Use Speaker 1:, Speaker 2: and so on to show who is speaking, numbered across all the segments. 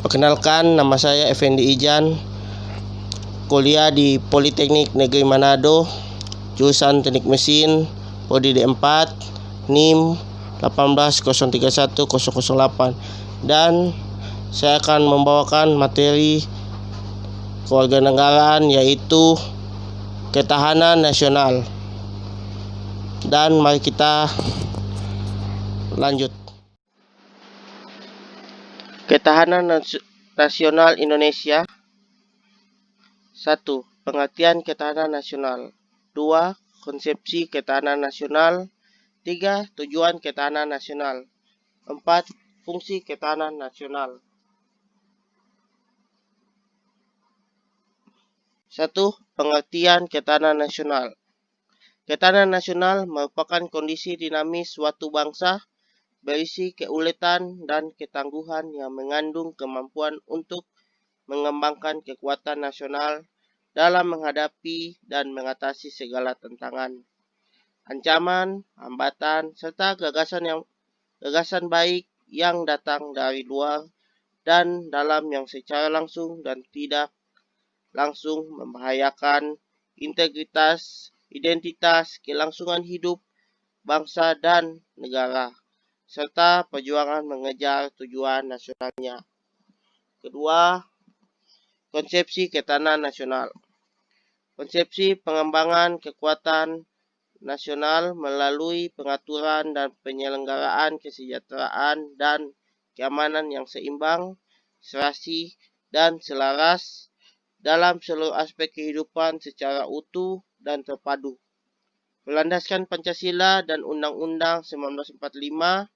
Speaker 1: Perkenalkan, nama saya Effendi Ijan, kuliah di Politeknik Negeri Manado, jurusan Teknik Mesin, Prodi D4, NIM 18031-008, dan saya akan membawakan materi kewarganegaraan, yaitu ketahanan nasional. Dan mari kita lanjut. Ketahanan nasional Indonesia. 1. Pengertian ketahanan nasional. 2. Konsepsi ketahanan nasional. 3. Tujuan ketahanan nasional. 4. Fungsi ketahanan nasional. 1. Pengertian ketahanan nasional. Ketahanan nasional merupakan kondisi dinamis suatu bangsa berisi keuletan dan ketangguhan yang mengandung kemampuan untuk mengembangkan kekuatan nasional dalam menghadapi dan mengatasi segala tantangan, ancaman, hambatan, serta gagasan baik yang datang dari luar dan dalam yang secara langsung dan tidak langsung membahayakan integritas, identitas, kelangsungan hidup bangsa dan negara, serta perjuangan mengejar tujuan nasionalnya. Kedua, konsepsi ketahanan nasional. Konsepsi pengembangan kekuatan nasional melalui pengaturan dan penyelenggaraan kesejahteraan dan keamanan yang seimbang, serasi, dan selaras dalam seluruh aspek kehidupan secara utuh dan terpadu. Berlandaskan Pancasila dan Undang-Undang 1945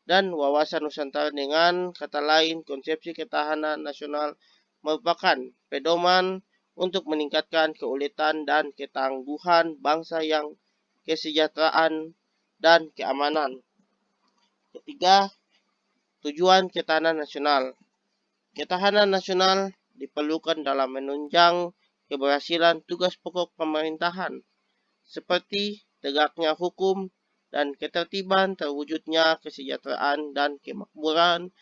Speaker 1: dan wawasan Nusantara. Dengan kata lain, konsepsi ketahanan nasional merupakan pedoman untuk meningkatkan keuletan dan ketangguhan bangsa yang kesejahteraan dan keamanan. Ketiga, tujuan ketahanan nasional. Ketahanan nasional diperlukan dalam menunjang keberhasilan tugas pokok pemerintahan, seperti tegaknya hukum dan ketertiban, terwujudnya kesejahteraan dan kemakmuran,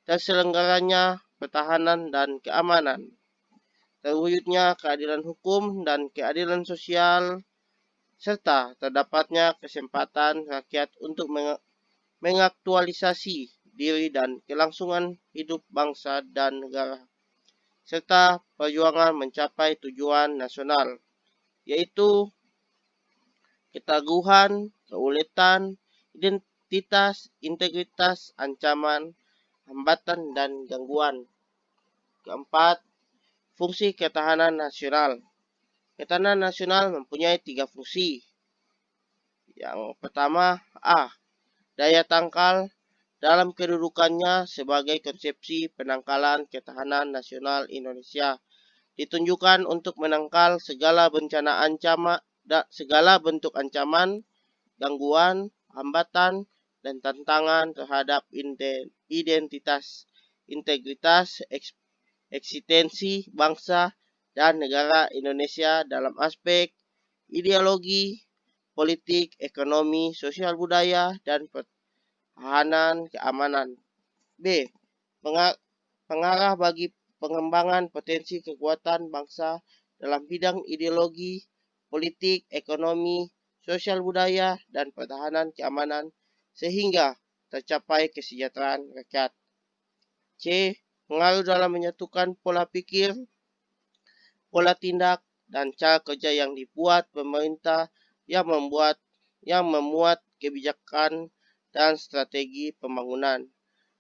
Speaker 1: terselenggaranya pertahanan dan keamanan, terwujudnya keadilan hukum dan keadilan sosial, serta terdapatnya kesempatan rakyat untuk mengaktualisasi diri dan kelangsungan hidup bangsa dan negara, serta perjuangan mencapai tujuan nasional, yaitu ketangguhan, keuletan, identitas, integritas, ancaman, hambatan, dan gangguan. Keempat, fungsi ketahanan nasional. Ketahanan nasional mempunyai 3 fungsi. Yang pertama, A. Daya tangkal dalam kedudukannya sebagai konsepsi penangkalan ketahanan nasional Indonesia ditunjukkan untuk menangkal segala bencana segala bentuk ancaman, gangguan, hambatan, dan tantangan terhadap identitas, integritas, eksistensi bangsa dan negara Indonesia dalam aspek ideologi, politik, ekonomi, sosial budaya, dan pertahanan keamanan. B. Pengarah bagi pengembangan potensi kekuatan bangsa dalam bidang ideologi, politik, ekonomi, sosial budaya, dan pertahanan keamanan sehingga tercapai kesejahteraan rakyat. C. Pengaruh dalam menyatukan pola pikir, pola tindak, dan cara kerja yang dibuat pemerintah yang memuat kebijakan dan strategi pembangunan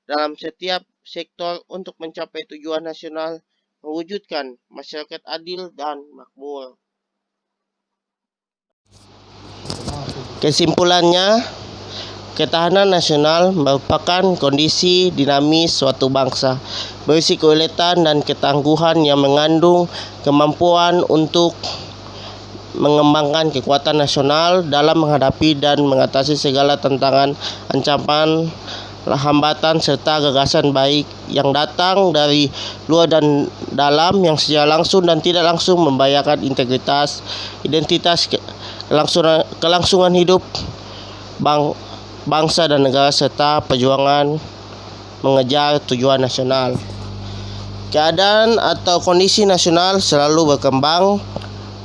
Speaker 1: dalam setiap sektor untuk mencapai tujuan nasional, mewujudkan masyarakat adil dan makmur. Kesimpulannya, ketahanan nasional merupakan kondisi dinamis suatu bangsa berisi keuletan dan ketangguhan yang mengandung kemampuan untuk mengembangkan kekuatan nasional dalam menghadapi dan mengatasi segala tantangan, ancaman, hambatan, serta gagasan baik yang datang dari luar dan dalam yang secara langsung dan tidak langsung membahayakan integritas, identitas, kelangsungan hidup bangsa dan negara, serta perjuangan mengejar tujuan nasional. Keadaan atau kondisi nasional selalu berkembang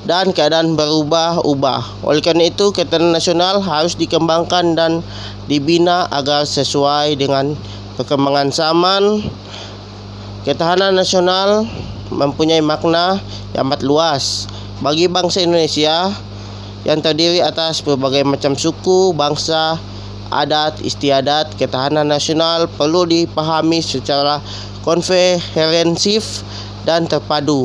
Speaker 1: dan keadaan berubah-ubah. Oleh karena itu, ketahanan nasional harus dikembangkan dan dibina agar sesuai dengan perkembangan zaman. Ketahanan nasional mempunyai makna yang amat luas bagi bangsa Indonesia yang terdiri atas berbagai macam suku, bangsa, adat, istiadat. Ketahanan nasional perlu dipahami secara komprehensif dan terpadu,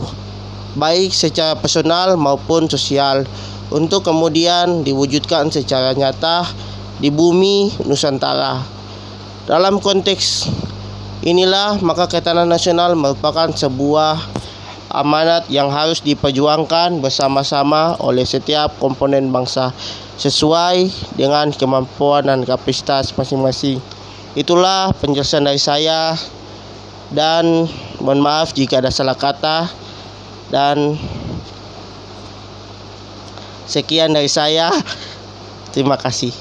Speaker 1: baik secara personal maupun sosial, untuk kemudian diwujudkan secara nyata di bumi Nusantara. Dalam konteks inilah, maka ketahanan nasional merupakan sebuah amanat yang harus diperjuangkan bersama-sama oleh setiap komponen bangsa sesuai dengan kemampuan dan kapasitas masing-masing. Itulah penjelasan dari saya, dan mohon maaf jika ada salah kata, dan sekian dari saya. Terima kasih.